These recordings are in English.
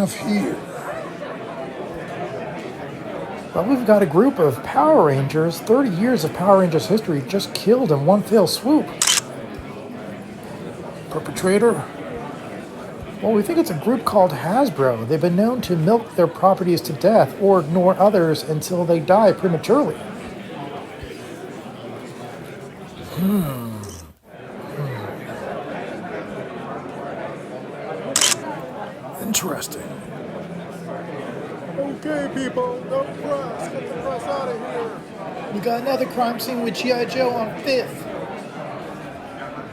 have here? Well, we've got a group of Power Rangers, 30 years of Power Rangers history just killed in one fell swoop. Perpetrator? Well, we think it's a group called Hasbro. They've been known to milk their properties to death or ignore others until they die prematurely. Interesting. Okay, people, no press. Get the press out of here. We got another crime scene with G.I. Joe on 5th.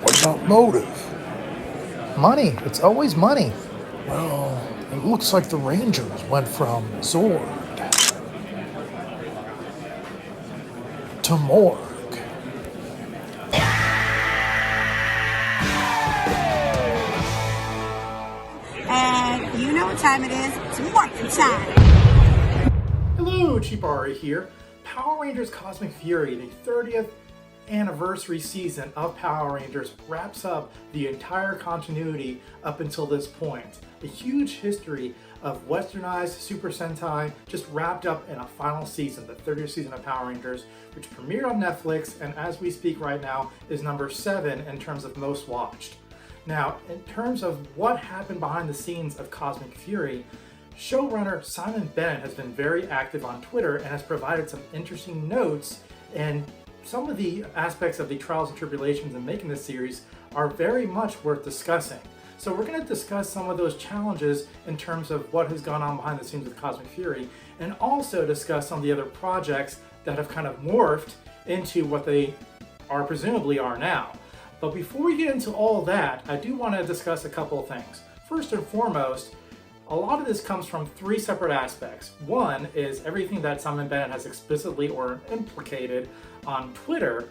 What about motive? Money. It's always money. Well, it looks like the Rangers went from Zord to Morg. And you know what time it is. It's morphin' time. Hello, Cheapari here. Power Rangers Cosmic Fury, the 30th anniversary season of Power Rangers, wraps up the entire continuity up until this point. A huge history of westernized Super Sentai just wrapped up in a final season, the 30th season of Power Rangers, which premiered on Netflix and as we speak right now is number 7 in terms of most watched. Now, in terms of what happened behind the scenes of Cosmic Fury, showrunner Simon Bennett has been very active on Twitter and has provided some interesting notes, and some of the aspects of the trials and tribulations in making this series are very much worth discussing. So we're going to discuss some of those challenges in terms of what has gone on behind the scenes with Cosmic Fury, and also discuss some of the other projects that have kind of morphed into what they are presumably are now. But before we get into all that, I do want to discuss a couple of things. First and foremost, a lot of this comes from 3 separate aspects. One is everything that Simon Bennett has explicitly or implicated on Twitter.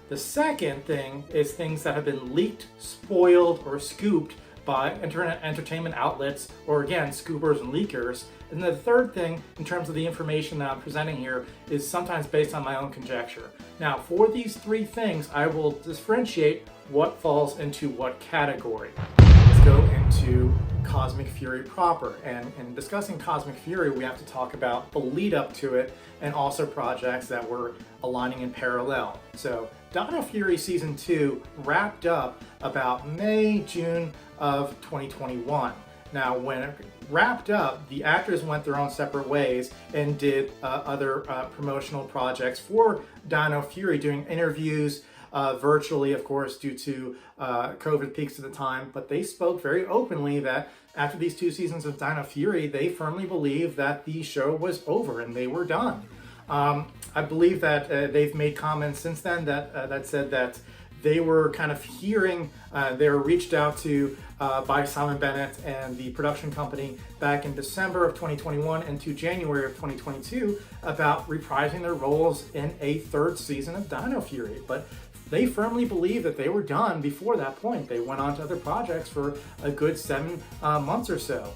The second thing is things that have been leaked, spoiled, or scooped by internet entertainment outlets, or again, scoopers and leakers. And the third thing, in terms of the information that I'm presenting here, is sometimes based on my own conjecture. Now, for these 3 things, I will differentiate what falls into what category. Let's go into Cosmic Fury proper. And in discussing Cosmic Fury, we have to talk about the lead up to it and also projects that were aligning in parallel. So Dino Fury Season 2 wrapped up about May, June of 2021. Now, when it wrapped up, the actors went their own separate ways and did other promotional projects for Dino Fury, doing interviews virtually, of course, due to COVID peaks at the time. But they spoke very openly that after these 2 seasons of Dino Fury, they firmly believed that the show was over and they were done. I believe that they've made comments since then that said that they were kind of hearing, they were reached out to by Simon Bennett and the production company back in December of 2021 into January of 2022 about reprising their roles in a 3rd season of Dino Fury. But they firmly believe that they were done before that point. They went on to other projects for a good 7 months or so.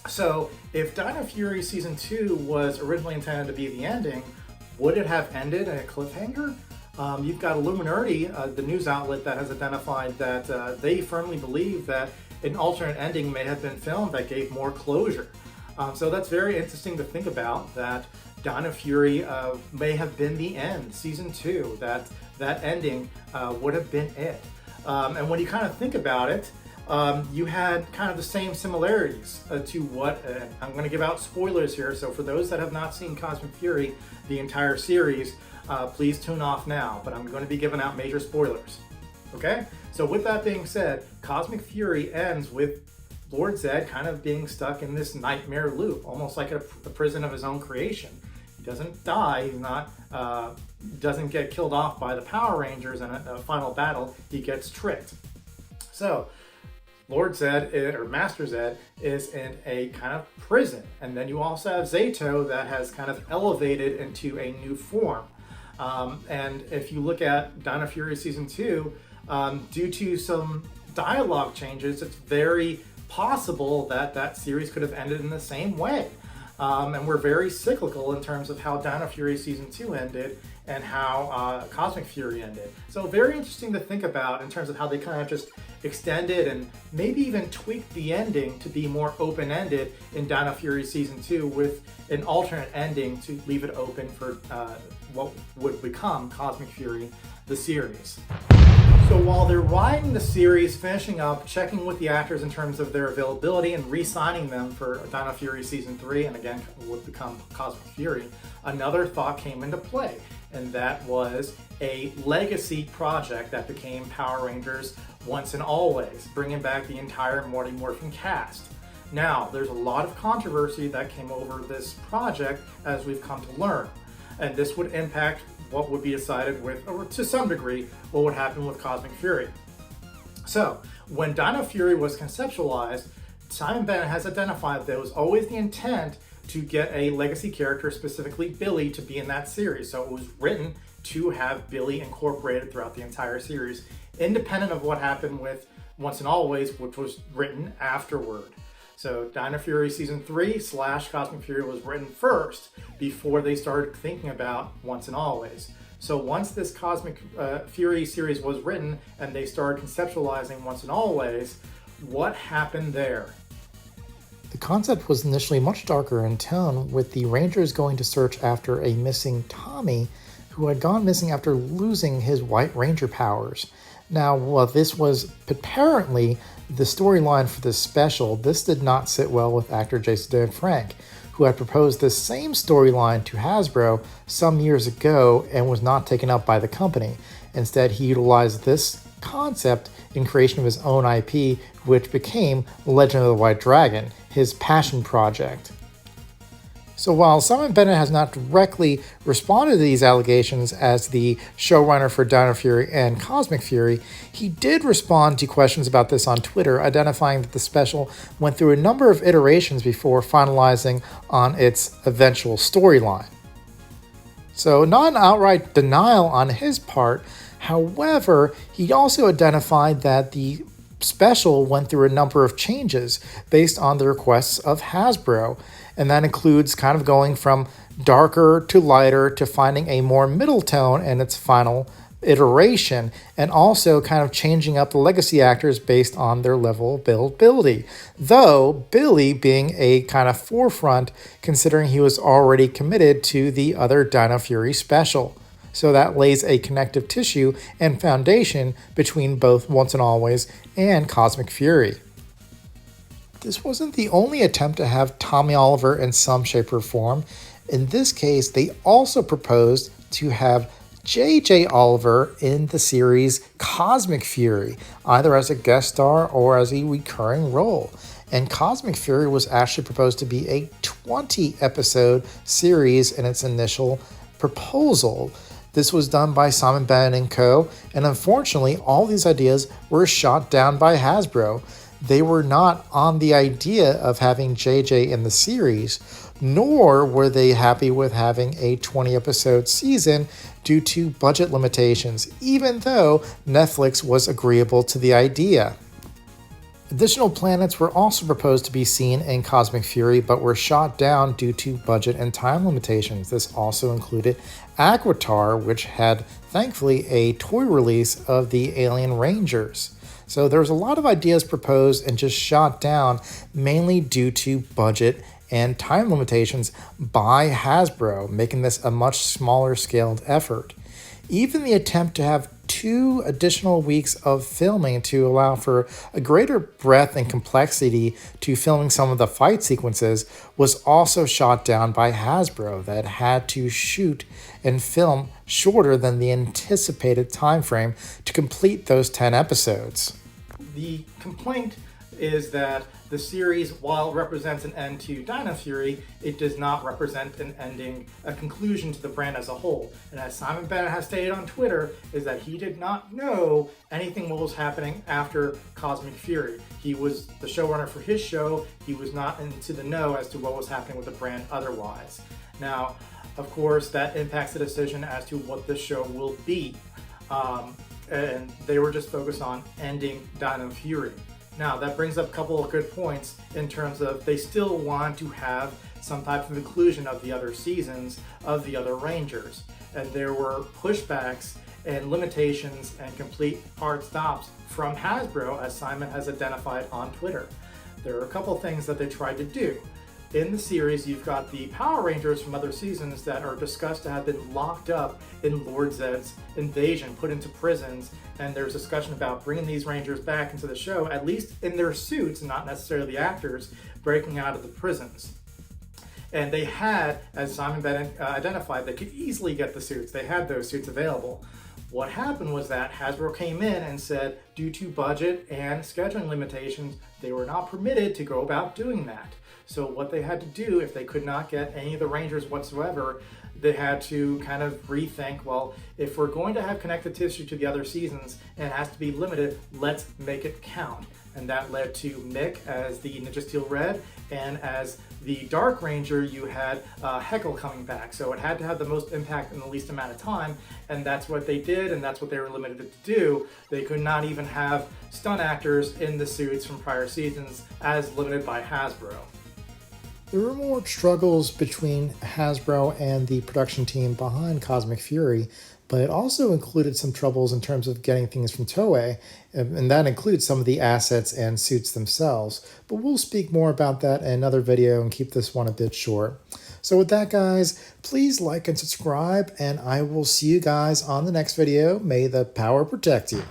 So if Dino Fury Season 2 was originally intended to be the ending, would it have ended in a cliffhanger? You've got Illuminati, the news outlet, that has identified that they firmly believe that an alternate ending may have been filmed that gave more closure. So that's very interesting to think about, that Dino Fury may have been the end, Season 2, that ending would have been it. And when you kind of think about it, you had kind of the same similarities to what, I'm going to give out spoilers here, so for those that have not seen Cosmic Fury, the entire series, please tune off now, but I'm going to be giving out major spoilers. Okay? So with that being said, Cosmic Fury ends with Lord Zedd kind of being stuck in this nightmare loop, almost like a prison of his own creation. He doesn't die, he's not, doesn't get killed off by the Power Rangers in a final battle, he gets tricked. So, Lord Zedd, or Master Zedd, is in a kind of prison. And then you also have Zato that has kind of elevated into a new form. And if you look at Dino Fury Season 2, due to some dialogue changes, it's very possible that that series could have ended in the same way. And we're very cyclical in terms of how Dino Fury Season 2 ended and how Cosmic Fury ended. So very interesting to think about in terms of how they kind of just extended and maybe even tweaked the ending to be more open-ended in Dino Fury Season 2 with an alternate ending to leave it open for what would become Cosmic Fury, the series. So while they're writing the series, finishing up, checking with the actors in terms of their availability and re-signing them for Dino Fury Season 3, and again would become Cosmic Fury, another thought came into play, and that was a legacy project that became Power Rangers Once and Always, bringing back the entire Mighty Morphin cast. Now, there's a lot of controversy that came over this project, as we've come to learn, and this would impact what would be decided with, or to some degree, what would happen with Cosmic Fury. So, when Dino Fury was conceptualized, Simon Bennett has identified that it was always the intent to get a legacy character, specifically Billy, to be in that series. So it was written to have Billy incorporated throughout the entire series, independent of what happened with Once and Always, which was written afterward. So Dino Fury Season 3 / Cosmic Fury was written first before they started thinking about Once and Always. So once this Cosmic Fury series was written and they started conceptualizing Once and Always, what happened there? The concept was initially much darker in tone, with the Rangers going to search after a missing Tommy who had gone missing after losing his White Ranger powers. Now, while this was apparently the storyline for this special, this did not sit well with actor Jason Frank, who had proposed this same storyline to Hasbro some years ago and was not taken up by the company. Instead, he utilized this concept in creation of his own IP, which became Legend of the White Dragon, his passion project. So while Simon Bennett has not directly responded to these allegations as the showrunner for Dino Fury and Cosmic Fury, he did respond to questions about this on Twitter, identifying that the special went through a number of iterations before finalizing on its eventual storyline. So not an outright denial on his part. However, he also identified that the special went through a number of changes based on the requests of Hasbro, and that includes kind of going from darker to lighter to finding a more middle tone in its final iteration, and also kind of changing up the legacy actors based on their level of buildability, though Billy being a kind of forefront considering he was already committed to the other Dino Fury special. So that lays a connective tissue and foundation between both Once and Always and Cosmic Fury. This wasn't the only attempt to have Tommy Oliver in some shape or form. In this case, they also proposed to have J.J. Oliver in the series Cosmic Fury, either as a guest star or as a recurring role. And Cosmic Fury was actually proposed to be a 20-episode series in its initial proposal. This was done by Simon Bennett & Co., and unfortunately, all these ideas were shot down by Hasbro. They were not on the idea of having JJ in the series, nor were they happy with having a 20-episode season due to budget limitations, even though Netflix was agreeable to the idea. Additional planets were also proposed to be seen in Cosmic Fury, but were shot down due to budget and time limitations. This also included Aquitar, which had, thankfully, a toy release of the Alien Rangers. So there was a lot of ideas proposed and just shot down, mainly due to budget and time limitations by Hasbro, making this a much smaller scaled effort. Even the attempt to have 2 additional weeks of filming to allow for a greater breadth and complexity to filming some of the fight sequences was also shot down by Hasbro, that had to shoot and film shorter than the anticipated time frame to complete those 10 episodes. The complaint is that the series, while it represents an end to Dino Fury, it does not represent an ending, a conclusion to the brand as a whole. And as Simon Bennett has stated on Twitter, is that he did not know anything what was happening after Cosmic Fury. He was the showrunner for his show. He was not into the know as to what was happening with the brand otherwise. Now, of course, that impacts the decision as to what the show will be. And they were just focused on ending Dino Fury. Now, that brings up a couple of good points in terms of they still want to have some type of inclusion of the other seasons of the other Rangers. And there were pushbacks and limitations and complete hard stops from Hasbro, as Simon has identified on Twitter. There are a couple things that they tried to do. In the series, you've got the Power Rangers from other seasons that are discussed to have been locked up in Lord Zedd's invasion, put into prisons, and there's discussion about bringing these Rangers back into the show, at least in their suits, not necessarily the actors, breaking out of the prisons. And they had, as Simon identified, they could easily get the suits. They had those suits available. What happened was that Hasbro came in and said, due to budget and scheduling limitations, they were not permitted to go about doing that. So what they had to do, if they could not get any of the Rangers whatsoever, they had to kind of rethink, well, if we're going to have connective tissue to the other seasons and it has to be limited, let's make it count. And that led to Mick as the Ninja Steel Red, and as the Dark Ranger, you had Heckle coming back. So it had to have the most impact in the least amount of time, and that's what they did, and that's what they were limited to do. They could not even have stunt actors in the suits from prior seasons, as limited by Hasbro. There were more struggles between Hasbro and the production team behind Cosmic Fury, but it also included some troubles in terms of getting things from Toei, and that includes some of the assets and suits themselves. But we'll speak more about that in another video and keep this one a bit short. So with that, guys, please like and subscribe, and I will see you guys on the next video. May the power protect you.